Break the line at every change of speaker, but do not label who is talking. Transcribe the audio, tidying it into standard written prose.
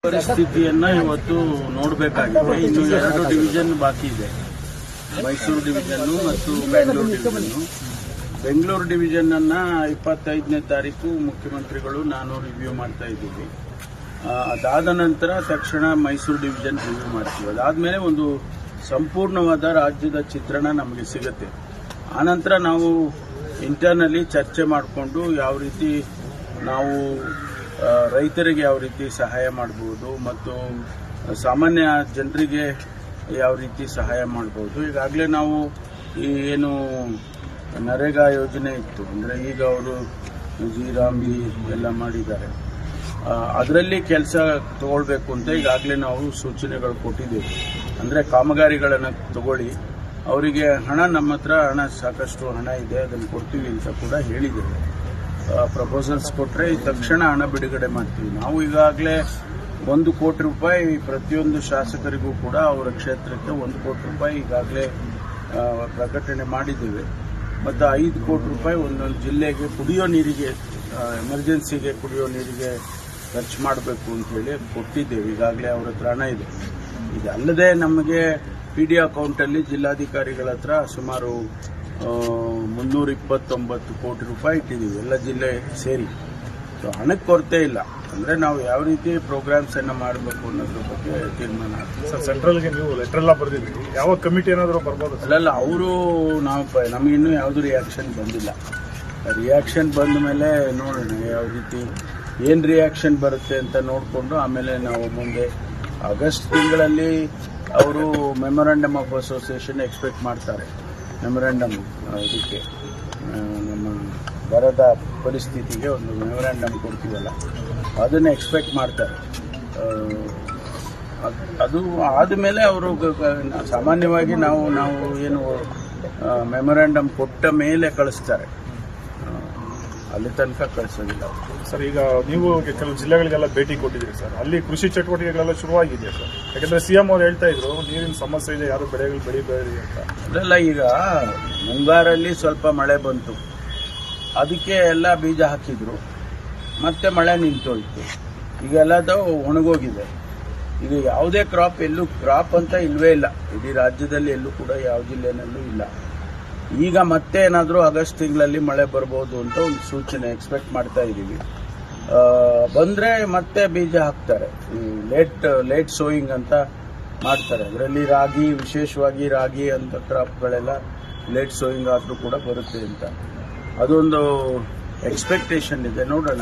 ಪರಿಸ್ಥಿತಿಯನ್ನ ಇವತ್ತು ನೋಡಬೇಕಾಗಿದೆ. ಇನ್ನು 2 ಡಿವಿಷನ್ ಬಾಕಿ ಇದೆ, ಮೈಸೂರು ಡಿವಿಷನ್ ಮತ್ತು ಬೆಂಗಳೂರು ಡಿವಿಷನ್. ಬೆಂಗಳೂರು ಡಿವಿಷನ್ ಅನ್ನ 25ನೇ ತಾರೀಕು ಮುಖ್ಯಮಂತ್ರಿಗಳು ನಾನು ರಿವ್ಯೂ ಮಾಡ್ತಾ ಇದ್ದೀವಿ. ಅದಾದ ನಂತರ ತಕ್ಷಣ ಮೈಸೂರು ಡಿವಿಷನ್ ರಿವ್ಯೂ ಮಾಡ್ತೀವಿ. ಅದಾದ್ಮೇಲೆ ಒಂದು ಸಂಪೂರ್ಣವಾದ ರಾಜ್ಯದ ಚಿತ್ರಣ ನಮಗೆ ಸಿಗುತ್ತೆ. ಆನಂತರ ನಾವು ಇಂಟರ್ನಲ್ಲಿ ಚರ್ಚೆ ಮಾಡಿಕೊಂಡು ಯಾವ ರೀತಿ ನಾವು ರೈತರಿಗೆ ಯಾವ ರೀತಿ ಸಹಾಯ ಮಾಡಬಹುದು ಮತ್ತು ಸಾಮಾನ್ಯ ಜನರಿಗೆ ಯಾವ ರೀತಿ ಸಹಾಯ ಮಾಡಬಹುದು. ಈಗಾಗಲೇ ನಾವು ಈ ಏನು ನರೇಗಾ ಯೋಜನೆ ಇತ್ತು, ಅಂದರೆ ಈಗ ಅವರು ಜಿ ಎಲ್ಲ ಮಾಡಿದ್ದಾರೆ, ಅದರಲ್ಲಿ ಕೆಲಸ ತಗೊಳ್ಬೇಕು ಅಂತ ಈಗಾಗಲೇ ನಾವು ಸೂಚನೆಗಳು ಕೊಟ್ಟಿದ್ದೇವೆ. ಅಂದರೆ ಕಾಮಗಾರಿಗಳನ್ನು ತಗೊಳ್ಳಿ, ಅವರಿಗೆ ಹಣ, ನಮ್ಮ ಹತ್ರ ಹಣ ಸಾಕಷ್ಟು ಹಣ ಇದೆ, ಅದನ್ನು ಕೊಡ್ತೀವಿ ಅಂತ ಕೂಡ ಹೇಳಿದ್ದೇವೆ. ಪ್ರಪೋಸಲ್ಸ್ ಕೊಟ್ಟರೆ ತಕ್ಷಣ ಹಣ ಬಿಡುಗಡೆ ಮಾಡ್ತೀವಿ. ನಾವು ಈಗಾಗಲೇ 1 ಕೋಟಿ ರೂಪಾಯಿ ಪ್ರತಿಯೊಂದು ಶಾಸಕರಿಗೂ ಕೂಡ ಅವರ ಕ್ಷೇತ್ರಕ್ಕೆ 1 ಕೋಟಿ ರೂಪಾಯಿ ಈಗಾಗಲೇ ಪ್ರಕಟಣೆ ಮಾಡಿದ್ದೇವೆ. ಮತ್ತು 5 ಕೋಟಿ ರೂಪಾಯಿ ಒಂದೊಂದು ಜಿಲ್ಲೆಗೆ ಕುಡಿಯೋ ನೀರಿಗೆ, ಎಮರ್ಜೆನ್ಸಿಗೆ ಕುಡಿಯೋ ನೀರಿಗೆ ಖರ್ಚು ಮಾಡಬೇಕು ಅಂತೇಳಿ ಕೊಟ್ಟಿದ್ದೇವೆ. ಈಗಾಗಲೇ ಅವರ ಹತ್ರ ಹಣ ಇದೆ. ಇದಲ್ಲದೆ ನಮಗೆ PD ಅಕೌಂಟಲ್ಲಿ ಜಿಲ್ಲಾಧಿಕಾರಿಗಳ ಹತ್ರ ಸುಮಾರು 329 ಕೋಟಿ ರೂಪಾಯಿ ಇಟ್ಟಿದ್ದೀವಿ, ಎಲ್ಲ ಜಿಲ್ಲೆ ಸೇರಿ. ಸೊ ಹಣಕ್ಕೆ ಕೊರತೆ ಇಲ್ಲ. ಅಂದರೆ ನಾವು ಯಾವ ರೀತಿ ಪ್ರೋಗ್ರಾಮ್ಸ್ ಅನ್ನು ಮಾಡಬೇಕು ಅನ್ನೋದ್ರ ಬಗ್ಗೆ ತೀರ್ಮಾನ ಆಗ್ತದೆ.
ಸರ್, ಸೆಂಟ್ರಲ್ಗೆ ನೀವು ಲೆಟರ್ ಎಲ್ಲ ಬರೆದಿದ್ರಿ, ಯಾವ ಕಮಿಟಿ ಏನಾದರೂ ಬರ್ಬೋದು?
ಅಲ್ಲ, ಅವರು ನಮಗಿನ್ನೂ ಯಾವುದು ರಿಯಾಕ್ಷನ್ ಬಂದಿಲ್ಲ. ರಿಯಾಕ್ಷನ್ ಬಂದ ಮೇಲೆ ನೋಡೋಣ ಯಾವ ರೀತಿ ಏನು ರಿಯಾಕ್ಷನ್ ಬರುತ್ತೆ ಅಂತ ನೋಡಿಕೊಂಡು ಆಮೇಲೆ ನಾವು ಮುಂದೆ ಆಗಸ್ಟ್ ತಿಂಗಳಲ್ಲಿ ಅವರು ಮೆಮೊರಾಂಡಮ್ ಆಫ್ ಅಸೋಸಿಯೇಷನ್ ಎಕ್ಸ್ಪೆಕ್ಟ್ ಮಾಡ್ತಾರೆ. ಮೆಮೊರಾಂಡಮ್ ಇದಕ್ಕೆ ನಮ್ಮ ಬರದ ಪರಿಸ್ಥಿತಿಗೆ ಒಂದು ಮೆಮೊರಾಂಡಮ್ ಕೊಡ್ತೀವಲ್ಲ, ಅದನ್ನು ಎಕ್ಸ್ಪೆಕ್ಟ್ ಮಾಡ್ತಾರೆ. ಅದು ಆದಮೇಲೆ ಅವರು ಸಾಮಾನ್ಯವಾಗಿ ನಾವು ಏನು ಮೆಮೊರಾಂಡಮ್ ಕೊಟ್ಟ ಮೇಲೆ ಕಳಿಸ್ತಾರೆ, ಅಲ್ಲಿ ತನಕ ಕಳಿಸೋದಿಲ್ಲ.
ಸರ್, ಈಗ ನೀವು ಕೆಲವು ಜಿಲ್ಲೆಗಳಿಗೆಲ್ಲ ಭೇಟಿ ಕೊಟ್ಟಿದ್ದೀರಿ ಸರ್, ಅಲ್ಲಿ ಕೃಷಿ ಚಟುವಟಿಕೆಗಳೆಲ್ಲ ಶುರುವಾಗಿದೆಯಾ ಸರ್? ಯಾಕಂದ್ರೆ CM ಅವರು ಹೇಳ್ತಾ ಇದ್ರು ನೀರಿನ ಸಮಸ್ಯೆ ಇದೆ, ಯಾರು ಬೆಳೆಗಳು ಬೆಳಿಬೇಡಿ ಅಂತ.
ಅದೆಲ್ಲ ಈಗ ಮುಂಗಾರಲ್ಲಿ ಸ್ವಲ್ಪ ಮಳೆ ಬಂತು, ಅದಕ್ಕೆ ಎಲ್ಲ ಬೀಜ ಹಾಕಿದ್ರು, ಮತ್ತೆ ಮಳೆ ನಿಂತೋಯ್ತು. ಈಗ ಎಲ್ಲದೂ ಒಣಗೋಗಿದೆ. ಈಗ ಯಾವುದೇ ಎಲ್ಲೂ ಕ್ರಾಪ್ ಅಂತ ಇಲ್ವೇ ಇಲ್ಲ, ಇಡೀ ರಾಜ್ಯದಲ್ಲಿ ಎಲ್ಲೂ ಕೂಡ ಯಾವ ಜಿಲ್ಲೆನಲ್ಲೂ ಇಲ್ಲ. ಈಗ ಮತ್ತೆ ಏನಾದರೂ ಆಗಸ್ಟ್ ತಿಂಗಳಲ್ಲಿ ಮಳೆ ಬರ್ಬೋದು ಅಂತ ಒಂದು ಸೂಚನೆ ಎಕ್ಸ್ಪೆಕ್ಟ್ ಮಾಡ್ತಾ ಇದ್ದೀವಿ. ಬಂದರೆ ಮತ್ತೆ ಬೀಜ ಹಾಕ್ತಾರೆ. ಲೇಟ್ ಸೋಯಿಂಗ್ ಅಂತ ಮಾಡ್ತಾರೆ. ಅದರಲ್ಲಿ ರಾಗಿ, ವಿಶೇಷವಾಗಿ ರಾಗಿ ಅಂತ ಕ್ರಾಪ್ಗಳೆಲ್ಲ ಲೇಟ್ ಸೋಯಿಂಗ್ ಆದರೂ ಕೂಡ ಬರುತ್ತೆ ಅಂತ ಅದೊಂದು ಎಕ್ಸ್ಪೆಕ್ಟೇಷನ್ ಇದೆ. ನೋಡೋಣ.